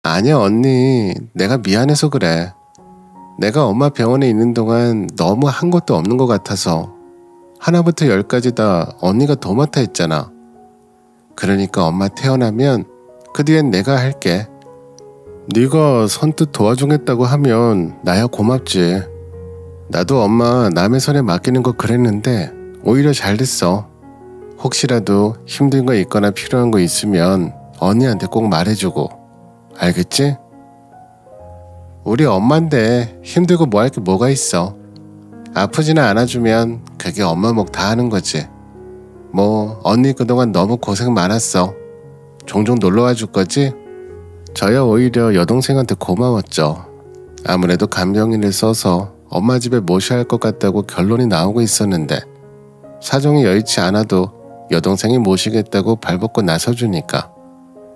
아니야, 언니. 내가 미안해서 그래. 내가 엄마 병원에 있는 동안 너무 한 것도 없는 것 같아서 하나부터 열까지 다 언니가 도맡아 했잖아. 그러니까 엄마 태어나면 그 뒤엔 내가 할게. 네가 선뜻 도와주겠다고 하면 나야 고맙지. 나도 엄마 남의 손에 맡기는 거 그랬는데 오히려 잘 됐어. 혹시라도 힘든 거 있거나 필요한 거 있으면 언니한테 꼭 말해주고. 알겠지? 우리 엄마인데 힘들고 뭐 할 게 뭐가 있어. 아프지는 않아주면 그게 엄마 목 다 하는 거지. 뭐 언니 그동안 너무 고생 많았어. 종종 놀러와 줄 거지? 저야 오히려 여동생한테 고마웠죠. 아무래도 간병인을 써서 엄마 집에 모셔야 할 것 같다고 결론이 나오고 있었는데 사정이 여의치 않아도 여동생이 모시겠다고 발벗고 나서주니까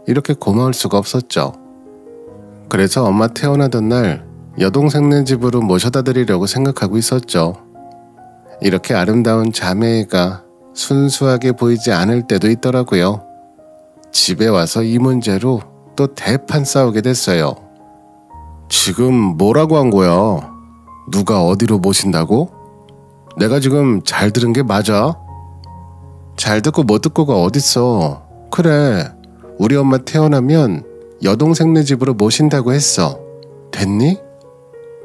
이렇게 고마울 수가 없었죠. 그래서 엄마 태어나던 날 여동생네 집으로 모셔다 드리려고 생각하고 있었죠. 이렇게 아름다운 자매애가 순수하게 보이지 않을 때도 있더라고요. 집에 와서 이 문제로 또 대판 싸우게 됐어요. 지금 뭐라고 한 거야? 누가 어디로 모신다고? 내가 지금 잘 들은 게 맞아? 잘 듣고 못 듣고가 어딨어. 그래, 우리 엄마 태어나면 여동생네 집으로 모신다고 했어. 됐니?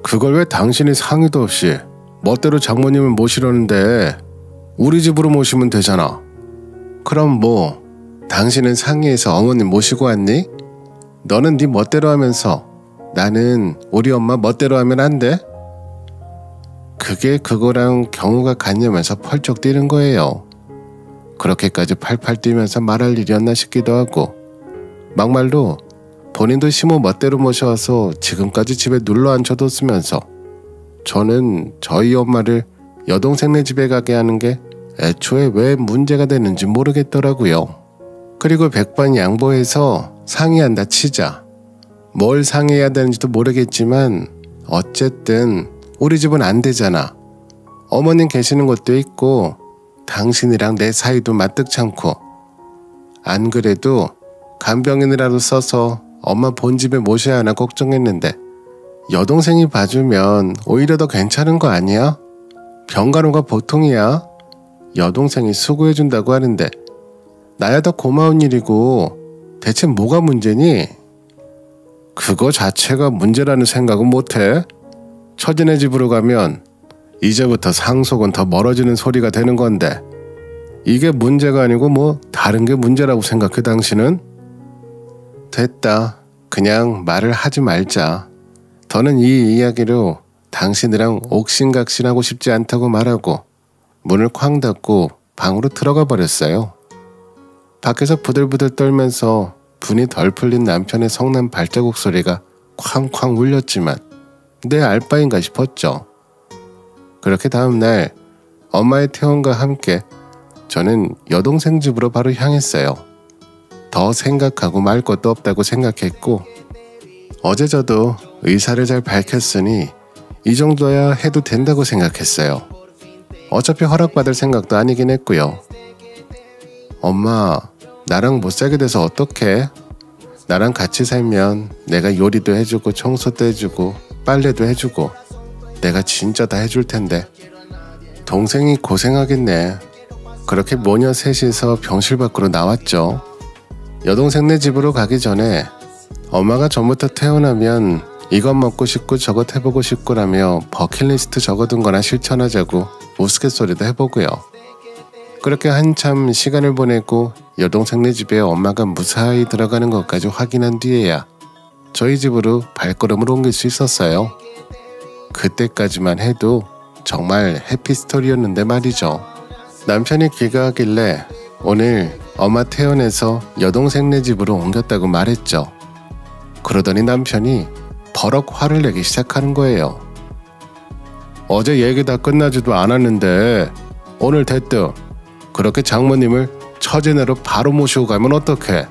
그걸 왜 당신이 상의도 없이 멋대로 장모님을 모시려는데 우리 집으로 모시면 되잖아. 그럼 뭐 당신은 상의해서 어머님 모시고 왔니? 너는 네 멋대로 하면서 나는 우리 엄마 멋대로 하면 안 돼? 그게 그거랑 경우가 같냐면서 펄쩍 뛰는 거예요. 그렇게까지 팔팔 뛰면서 말할 일이었나 싶기도 하고 막말로 본인도 시모 멋대로 모셔와서 지금까지 집에 눌러 앉혀뒀으면서 저는 저희 엄마를 여동생네 집에 가게 하는 게 애초에 왜 문제가 되는지 모르겠더라고요. 그리고 100번 양보해서 상의한다 치자. 뭘 상의해야 되는지도 모르겠지만 어쨌든 우리 집은 안 되잖아. 어머님 계시는 곳도 있고 당신이랑 내 사이도 마뜩찮고 안 그래도 간병인이라도 써서 엄마 본집에 모셔야 하나 걱정했는데 여동생이 봐주면 오히려 더 괜찮은 거 아니야? 병간호가 보통이야. 여동생이 수고해준다고 하는데 나야 더 고마운 일이고 대체 뭐가 문제니? 그거 자체가 문제라는 생각은 못해? 처지네 집으로 가면 이제부터 상속은 더 멀어지는 소리가 되는 건데 이게 문제가 아니고 뭐 다른 게 문제라고 생각해 당신은? 됐다. 그냥 말을 하지 말자. 더는 이 이야기로 당신이랑 옥신각신하고 싶지 않다고 말하고 문을 쾅 닫고 방으로 들어가 버렸어요. 밖에서 부들부들 떨면서 분이 덜 풀린 남편의 성난 발자국 소리가 쾅쾅 울렸지만 내 알바인가 싶었죠. 그렇게 다음날 엄마의 퇴원과 함께 저는 여동생 집으로 바로 향했어요. 더 생각하고 말 것도 없다고 생각했고 어제 저도 의사를 잘 밝혔으니 이 정도야 해도 된다고 생각했어요. 어차피 허락받을 생각도 아니긴 했고요. 엄마, 나랑 못 살게 돼서 어떡해? 나랑 같이 살면 내가 요리도 해주고 청소도 해주고 빨래도 해주고 내가 진짜 다 해줄 텐데 동생이 고생하겠네. 그렇게 모녀 셋이서 병실 밖으로 나왔죠. 여동생네 집으로 가기 전에 엄마가 전부터 태어나면 이것 먹고 싶고 저것 해보고 싶고라며 버킷리스트 적어둔 거나 실천하자고 우스갯소리도 해보고요. 그렇게 한참 시간을 보내고 여동생네 집에 엄마가 무사히 들어가는 것까지 확인한 뒤에야 저희 집으로 발걸음을 옮길 수 있었어요. 그때까지만 해도 정말 해피스토리였는데 말이죠. 남편이 귀가하길래 오늘 엄마 퇴원해서 여동생네 집으로 옮겼다고 말했죠. 그러더니 남편이 버럭 화를 내기 시작하는 거예요. 어제 얘기 다 끝나지도 않았는데 오늘 대뜸 그렇게 장모님을 처제네로 바로 모시고 가면 어떡해?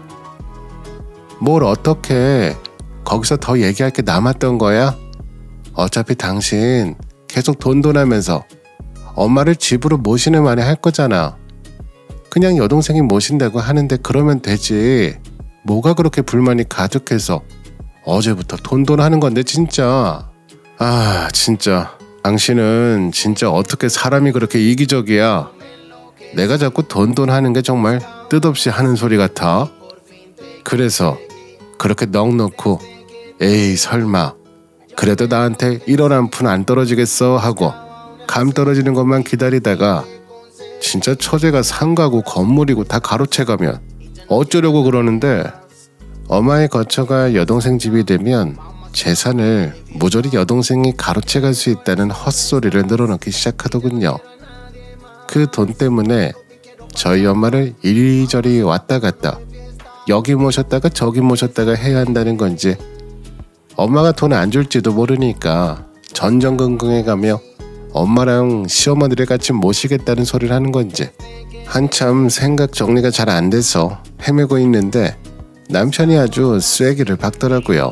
뭘 어떡해? 거기서 더 얘기할 게 남았던 거야? 어차피 당신 계속 돈돈하면서 엄마를 집으로 모시는 말에 할 거잖아. 그냥 여동생이 모신다고 하는데 그러면 되지. 뭐가 그렇게 불만이 가득해서 어제부터 돈돈하는 건데 진짜. 아 진짜 당신은 진짜 어떻게 사람이 그렇게 이기적이야. 내가 자꾸 돈돈하는 게 정말 뜻없이 하는 소리 같아. 그래서 그렇게 넋놓고 에이 설마 그래도 나한테 1원 한 푼 안 떨어지겠어 하고 감 떨어지는 것만 기다리다가 진짜 처제가 상가고 건물이고 다 가로채가면 어쩌려고 그러는데 엄마의 거처가 여동생 집이 되면 재산을 모조리 여동생이 가로채갈 수 있다는 헛소리를 늘어놓기 시작하더군요. 그 돈 때문에 저희 엄마를 이리저리 왔다 갔다 여기 모셨다가 저기 모셨다가 해야 한다는 건지 엄마가 돈 안 줄지도 모르니까 전전긍긍해가며 엄마랑 시어머니를 같이 모시겠다는 소리를 하는 건지 한참 생각 정리가 잘 안 돼서 헤매고 있는데 남편이 아주 쐐기를 박더라고요.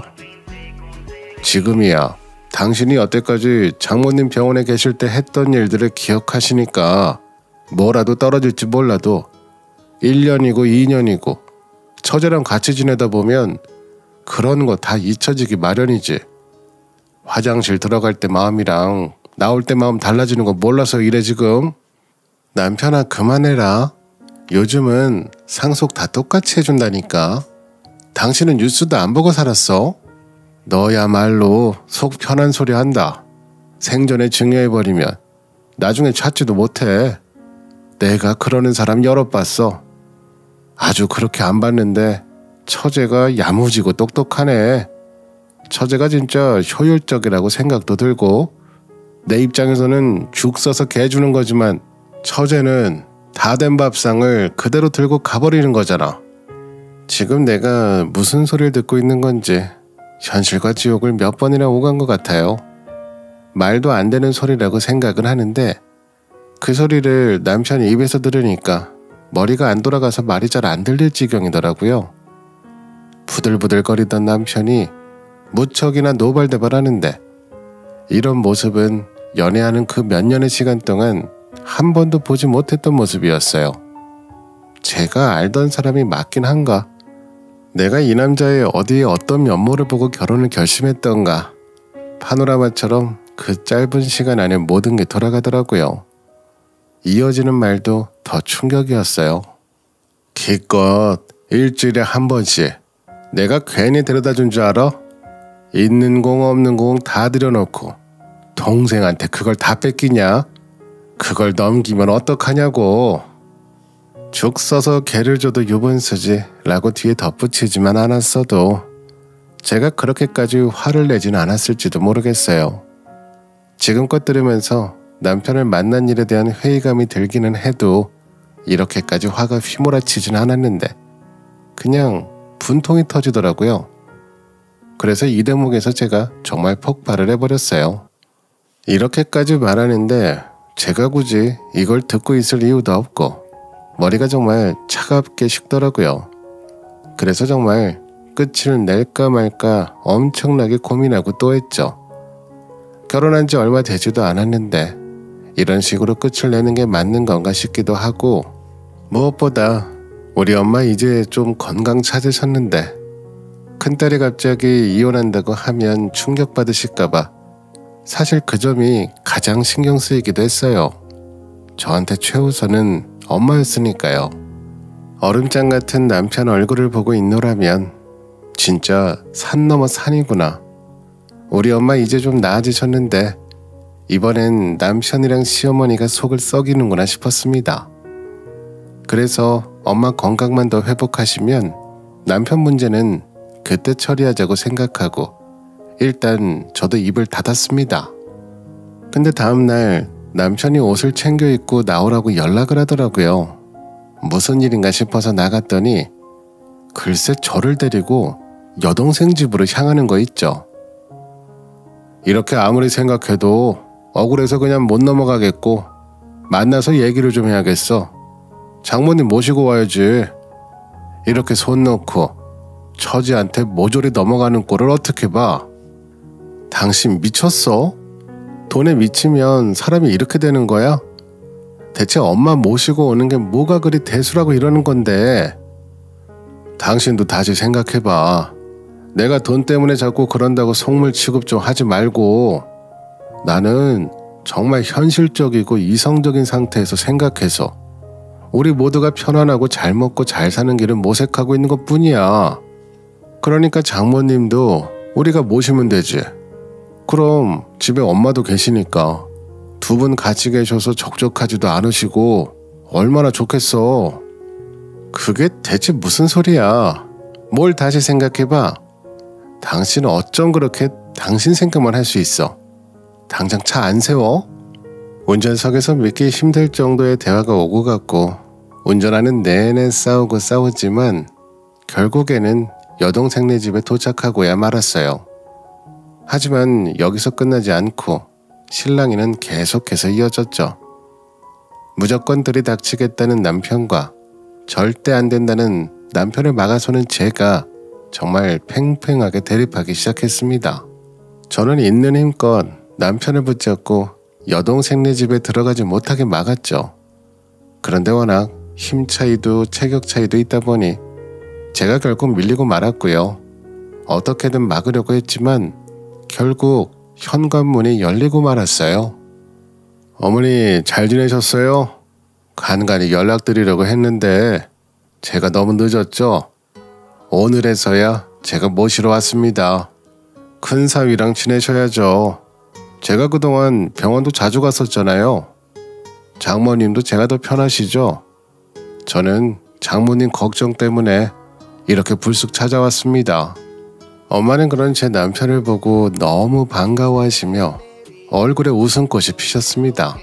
지금이야 당신이 여태까지 장모님 병원에 계실 때 했던 일들을 기억하시니까 뭐라도 떨어질지 몰라도 1년이고 2년이고 처제랑 같이 지내다 보면 그런 거 다 잊혀지기 마련이지. 화장실 들어갈 때 마음이랑 나올 때 마음 달라지는 거 몰라서 이래 지금. 남편아 그만해라. 요즘은 상속 다 똑같이 해준다니까. 당신은 뉴스도 안 보고 살았어? 너야말로 속 편한 소리 한다. 생전에 증여해버리면 나중에 찾지도 못해. 내가 그러는 사람 여러 봤어. 아주 그렇게 안 봤는데 처제가 야무지고 똑똑하네. 처제가 진짜 효율적이라고 생각도 들고 내 입장에서는 죽 써서 개 주는 거지만 처제는 다 된 밥상을 그대로 들고 가버리는 거잖아. 지금 내가 무슨 소리를 듣고 있는 건지 현실과 지옥을 몇 번이나 오간 것 같아요. 말도 안 되는 소리라고 생각은 하는데 그 소리를 남편이 입에서 들으니까 머리가 안 돌아가서 말이 잘 안 들릴 지경이더라고요. 부들부들거리던 남편이 무척이나 노발대발하는데 이런 모습은 연애하는 그 몇 년의 시간 동안 한 번도 보지 못했던 모습이었어요. 제가 알던 사람이 맞긴 한가? 내가 이 남자의 어디에 어떤 면모를 보고 결혼을 결심했던가? 파노라마처럼 그 짧은 시간 안에 모든 게 돌아가더라고요. 이어지는 말도 더 충격이었어요. 기껏 일주일에 한 번씩 내가 괜히 데려다 준 줄 알아? 있는 공 없는 공 다 들여놓고 동생한테 그걸 다 뺏기냐? 그걸 넘기면 어떡하냐고. 죽 써서 개를 줘도 유분수지 라고 뒤에 덧붙이지만 않았어도 제가 그렇게까지 화를 내진 않았을지도 모르겠어요. 지금껏 들으면서 남편을 만난 일에 대한 회의감이 들기는 해도 이렇게까지 화가 휘몰아치진 않았는데 그냥 분통이 터지더라고요. 그래서 이 대목에서 제가 정말 폭발을 해버렸어요. 이렇게까지 말하는데 제가 굳이 이걸 듣고 있을 이유도 없고 머리가 정말 차갑게 식더라고요. 그래서 정말 끝을 낼까 말까 엄청나게 고민하고 또 했죠. 결혼한 지 얼마 되지도 않았는데 이런 식으로 끝을 내는 게 맞는 건가 싶기도 하고 무엇보다 우리 엄마 이제 좀 건강 찾으셨는데 큰딸이 갑자기 이혼한다고 하면 충격받으실까봐 사실 그 점이 가장 신경 쓰이기도 했어요. 저한테 최우선은 엄마였으니까요. 얼음장 같은 남편 얼굴을 보고 있노라면 진짜 산 넘어 산이구나. 우리 엄마 이제 좀 나아지셨는데 이번엔 남편이랑 시어머니가 속을 썩이는구나 싶었습니다. 그래서 엄마 건강만 더 회복하시면 남편 문제는 그때 처리하자고 생각하고 일단 저도 입을 닫았습니다. 근데 다음날 남편이 옷을 챙겨 입고 나오라고 연락을 하더라고요. 무슨 일인가 싶어서 나갔더니 글쎄 저를 데리고 여동생 집으로 향하는 거 있죠. 이렇게 아무리 생각해도 억울해서 그냥 못 넘어가겠고 만나서 얘기를 좀 해야겠어. 장모님 모시고 와야지. 이렇게 손 놓고 처지한테 모조리 넘어가는 꼴을 어떻게 봐? 당신 미쳤어? 돈에 미치면 사람이 이렇게 되는 거야? 대체 엄마 모시고 오는 게 뭐가 그리 대수라고 이러는 건데. 당신도 다시 생각해봐. 내가 돈 때문에 자꾸 그런다고 속물 취급 좀 하지 말고 나는 정말 현실적이고 이성적인 상태에서 생각해서 우리 모두가 편안하고 잘 먹고 잘 사는 길을 모색하고 있는 것뿐이야. 그러니까 장모님도 우리가 모시면 되지. 그럼 집에 엄마도 계시니까 두 분 같이 계셔서 적적하지도 않으시고 얼마나 좋겠어. 그게 대체 무슨 소리야. 뭘 다시 생각해봐. 당신은 어쩜 그렇게 당신 생각만 할 수 있어. 당장 차 안 세워? 운전석에서 믿기 힘들 정도의 대화가 오고 갔고 운전하는 내내 싸우지만 결국에는 여동생네 집에 도착하고야 말았어요. 하지만 여기서 끝나지 않고 실랑이는 계속해서 이어졌죠. 무조건 들이닥치겠다는 남편과 절대 안 된다는 남편을 막아서는 제가 정말 팽팽하게 대립하기 시작했습니다. 저는 있는 힘껏 남편을 붙잡고 여동생네 집에 들어가지 못하게 막았죠. 그런데 워낙 힘 차이도 체격 차이도 있다 보니 제가 결국 밀리고 말았고요. 어떻게든 막으려고 했지만 결국 현관문이 열리고 말았어요. 어머니 잘 지내셨어요? 간간히 연락드리려고 했는데 제가 너무 늦었죠? 오늘에서야 제가 모시러 왔습니다. 큰 사위랑 지내셔야죠. 제가 그동안 병원도 자주 갔었잖아요. 장모님도 제가 더 편하시죠? 저는 장모님 걱정 때문에 이렇게 불쑥 찾아왔습니다. 엄마는 그런 제 남편을 보고 너무 반가워하시며 얼굴에 웃음꽃이 피셨습니다.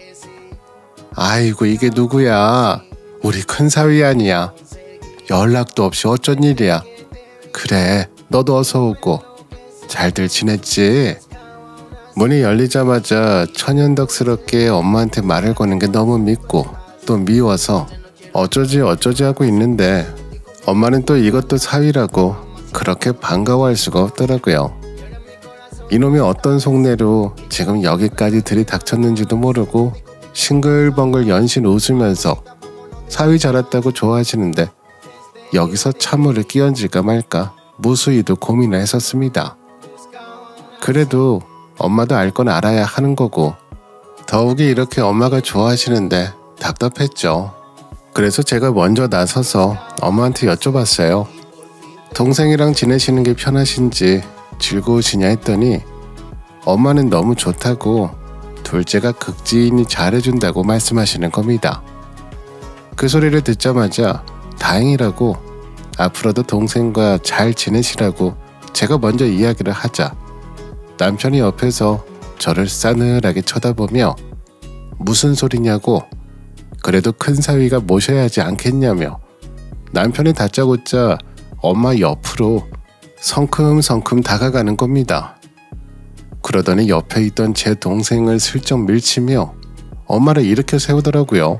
아이고 이게 누구야? 우리 큰사위 아니야. 연락도 없이 어쩐 일이야. 그래 너도 어서 오고 잘들 지냈지? 문이 열리자마자 천연덕스럽게 엄마한테 말을 거는 게 너무 밉고 또 미워서 어쩌지 하고 있는데 엄마는 또 이것도 사위라고 그렇게 반가워할 수가 없더라고요. 이놈이 어떤 속내로 지금 여기까지 들이닥쳤는지도 모르고 싱글벙글 연신 웃으면서 사위 잘했다고 좋아하시는데 여기서 찬물을 끼얹을까 말까 무수히도 고민을 했었습니다. 그래도 엄마도 알 건 알아야 하는 거고 더욱이 이렇게 엄마가 좋아하시는데 답답했죠. 그래서 제가 먼저 나서서 엄마한테 여쭤봤어요. 동생이랑 지내시는 게 편하신지 즐거우시냐 했더니 엄마는 너무 좋다고 둘째가 극진히 잘해준다고 말씀하시는 겁니다. 그 소리를 듣자마자 다행이라고 앞으로도 동생과 잘 지내시라고 제가 먼저 이야기를 하자 남편이 옆에서 저를 싸늘하게 쳐다보며 무슨 소리냐고 그래도 큰 사위가 모셔야 하지 않겠냐며 남편이 다짜고짜 엄마 옆으로 성큼성큼 다가가는 겁니다. 그러더니 옆에 있던 제 동생을 슬쩍 밀치며 엄마를 일으켜 세우더라고요.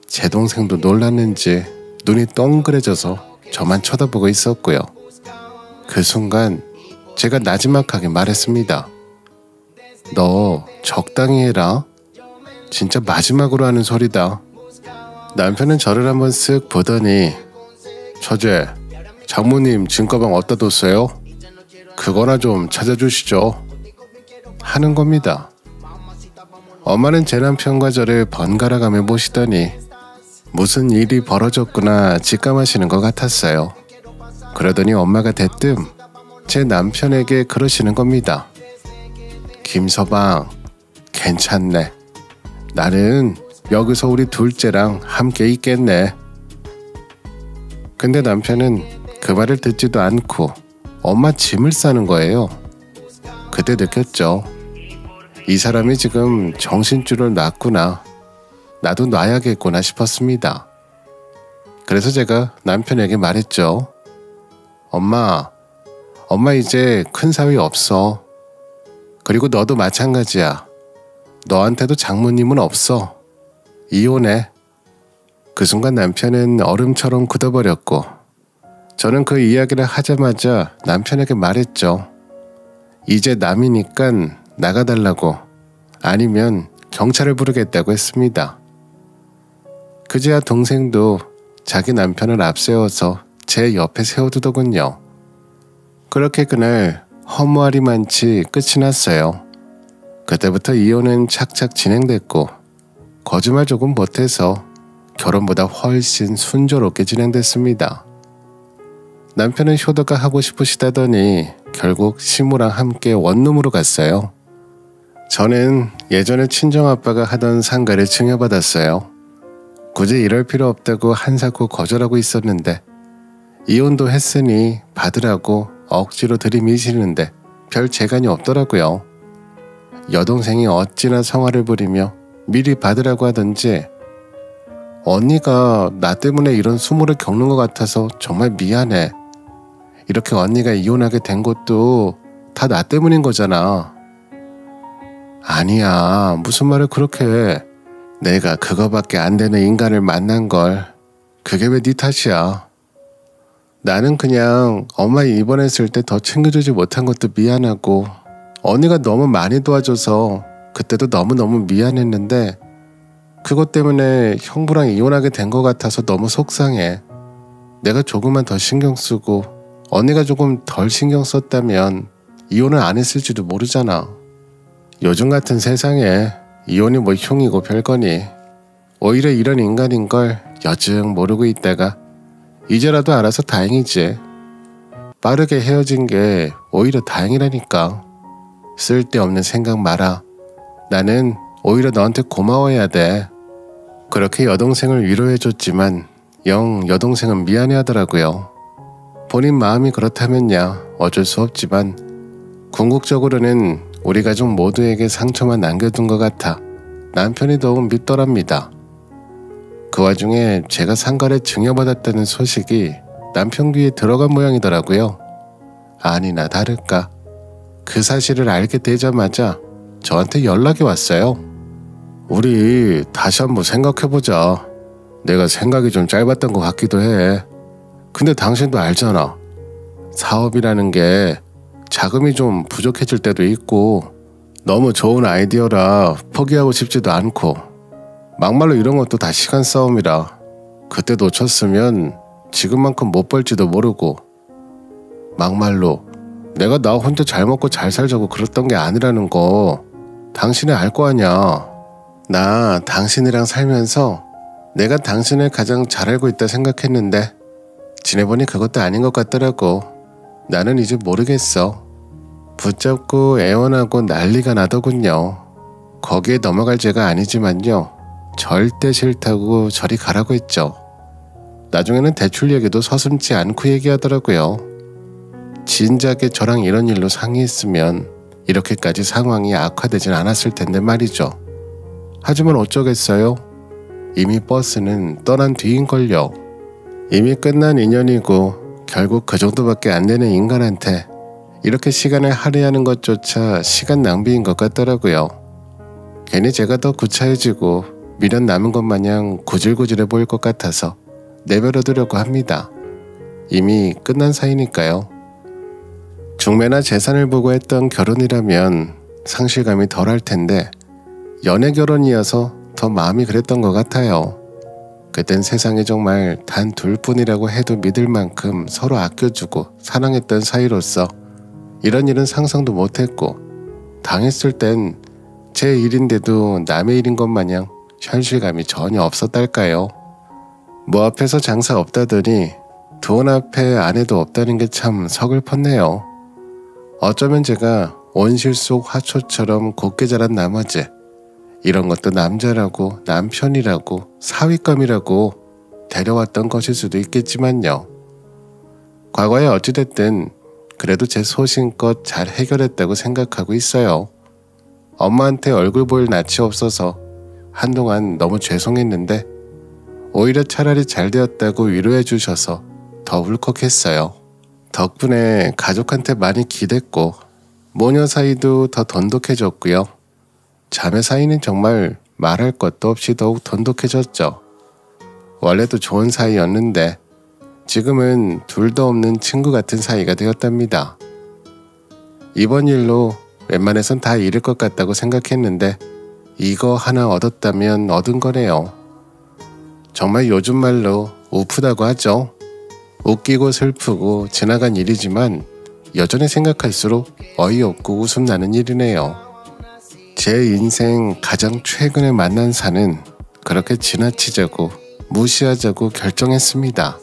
제 동생도 놀랐는지 눈이 동그래져서 저만 쳐다보고 있었고요. 그 순간 제가 나지막하게 말했습니다. 너 적당히 해라. 진짜 마지막으로 하는 소리다. 남편은 저를 한번 쓱 보더니 처제, 장모님 짐가방 어디다 뒀어요? 그거나 좀 찾아주시죠. 하는 겁니다. 엄마는 제 남편과 저를 번갈아가며 보시더니 무슨 일이 벌어졌구나 직감하시는 것 같았어요. 그러더니 엄마가 대뜸 제 남편에게 그러시는 겁니다. 김서방, 괜찮네. 나는 여기서 우리 둘째랑 함께 있겠네. 근데 남편은 그 말을 듣지도 않고 엄마 짐을 싸는 거예요. 그때 느꼈죠. 이 사람이 지금 정신줄을 놨구나. 나도 놔야겠구나 싶었습니다. 그래서 제가 남편에게 말했죠. 엄마 이제 큰 사위 없어. 그리고 너도 마찬가지야. 너한테도 장모님은 없어. 이혼해. 그 순간 남편은 얼음처럼 굳어버렸고 저는 그 이야기를 하자마자 남편에게 말했죠. 이제 남이니깐 나가달라고 아니면 경찰을 부르겠다고 했습니다. 그제야 동생도 자기 남편을 앞세워서 제 옆에 세워두더군요. 그렇게 그날 허무하리만치 끝이 났어요. 그때부터 이혼은 착착 진행됐고 거짓말 조금 못해서 결혼보다 훨씬 순조롭게 진행됐습니다. 남편은 효도가 하고 싶으시다더니 결국 시모랑 함께 원룸으로 갔어요. 저는 예전에 친정아빠가 하던 상가를 증여받았어요. 굳이 이럴 필요 없다고 한사코 거절하고 있었는데 이혼도 했으니 받으라고 억지로 들이미시는데 별 재간이 없더라고요. 여동생이 어찌나 성화를 부리며 미리 받으라고 하던지 언니가 나 때문에 이런 수모를 겪는 것 같아서 정말 미안해. 이렇게 언니가 이혼하게 된 것도 다 나 때문인 거잖아. 아니야, 무슨 말을 그렇게 해. 내가 그거밖에 안 되는 인간을 만난 걸. 그게 왜 네 탓이야. 나는 그냥 엄마 입원했을 때 더 챙겨주지 못한 것도 미안하고 언니가 너무 많이 도와줘서 그때도 너무너무 미안했는데 그것 때문에 형부랑 이혼하게 된 것 같아서 너무 속상해. 내가 조금만 더 신경 쓰고 언니가 조금 덜 신경 썼다면 이혼을 안 했을지도 모르잖아. 요즘 같은 세상에 이혼이 뭐 흉이고 별거니. 오히려 이런 인간인 걸 여증 모르고 있다가 이제라도 알아서 다행이지. 빠르게 헤어진 게 오히려 다행이라니까. 쓸데없는 생각 마라. 나는 오히려 너한테 고마워해야 돼. 그렇게 여동생을 위로해줬지만 영 여동생은 미안해하더라고요. 본인 마음이 그렇다면야 어쩔 수 없지만 궁극적으로는 우리 가족 모두에게 상처만 남겨둔 것 같아 남편이 더욱 밉더랍니다. 그 와중에 제가 상가를 증여받았다는 소식이 남편 귀에 들어간 모양이더라고요. 아니나 다를까 그 사실을 알게 되자마자 저한테 연락이 왔어요. 우리 다시 한번 생각해보자. 내가 생각이 좀 짧았던 것 같기도 해. 근데 당신도 알잖아. 사업이라는 게 자금이 좀 부족해질 때도 있고 너무 좋은 아이디어라 포기하고 싶지도 않고 막말로 이런 것도 다 시간 싸움이라 그때 놓쳤으면 지금만큼 못 벌지도 모르고 막말로 내가 나 혼자 잘 먹고 잘 살자고 그랬던 게 아니라는 거 당신이 알 거 아냐. 나 당신이랑 살면서 내가 당신을 가장 잘 알고 있다 생각했는데 지내보니 그것도 아닌 것 같더라고. 나는 이제 모르겠어. 붙잡고 애원하고 난리가 나더군요. 거기에 넘어갈 죄가 아니지만요. 절대 싫다고 저리 가라고 했죠. 나중에는 대출 얘기도 서슴지 않고 얘기하더라고요. 진작에 저랑 이런 일로 상의했으면 이렇게까지 상황이 악화되진 않았을 텐데 말이죠. 하지만 어쩌겠어요? 이미 버스는 떠난 뒤인걸요. 이미 끝난 인연이고 결국 그 정도밖에 안 되는 인간한테 이렇게 시간을 할애하는 것조차 시간 낭비인 것 같더라고요. 괜히 제가 더 구차해지고 미련 남은 것 마냥 구질구질해 보일 것 같아서 내버려두려고 합니다. 이미 끝난 사이니까요. 중매나 재산을 보고 했던 결혼이라면 상실감이 덜할 텐데 연애 결혼이어서 더 마음이 그랬던 것 같아요. 그땐 세상에 정말 단 둘뿐이라고 해도 믿을 만큼 서로 아껴주고 사랑했던 사이로서 이런 일은 상상도 못했고 당했을 땐 제 일인데도 남의 일인 것 마냥 현실감이 전혀 없었달까요. 뭐 앞에서 장사 없다더니 돈 앞에 아내도 없다는 게 참 서글펐네요. 어쩌면 제가 온실 속 화초처럼 곱게 자란 나머지 이런 것도 남자라고 남편이라고 사윗감이라고 데려왔던 것일 수도 있겠지만요. 과거에 어찌됐든 그래도 제 소신껏 잘 해결했다고 생각하고 있어요. 엄마한테 얼굴 보일 낯이 없어서 한동안 너무 죄송했는데 오히려 차라리 잘 되었다고 위로해 주셔서 더 울컥했어요. 덕분에 가족한테 많이 기댔고 모녀 사이도 더 돈독해졌고요. 자매 사이는 정말 말할 것도 없이 더욱 돈독해졌죠. 원래도 좋은 사이였는데 지금은 둘도 없는 친구 같은 사이가 되었답니다. 이번 일로 웬만해선 다 잃을 것 같다고 생각했는데 이거 하나 얻었다면 얻은 거네요. 정말 요즘 말로 우프다고 하죠. 웃기고 슬프고 지나간 일이지만 여전히 생각할수록 어이없고 웃음 나는 일이네요. 제 인생 가장 최근에 만난 사는 그렇게 지나치자고 무시하자고 결정했습니다.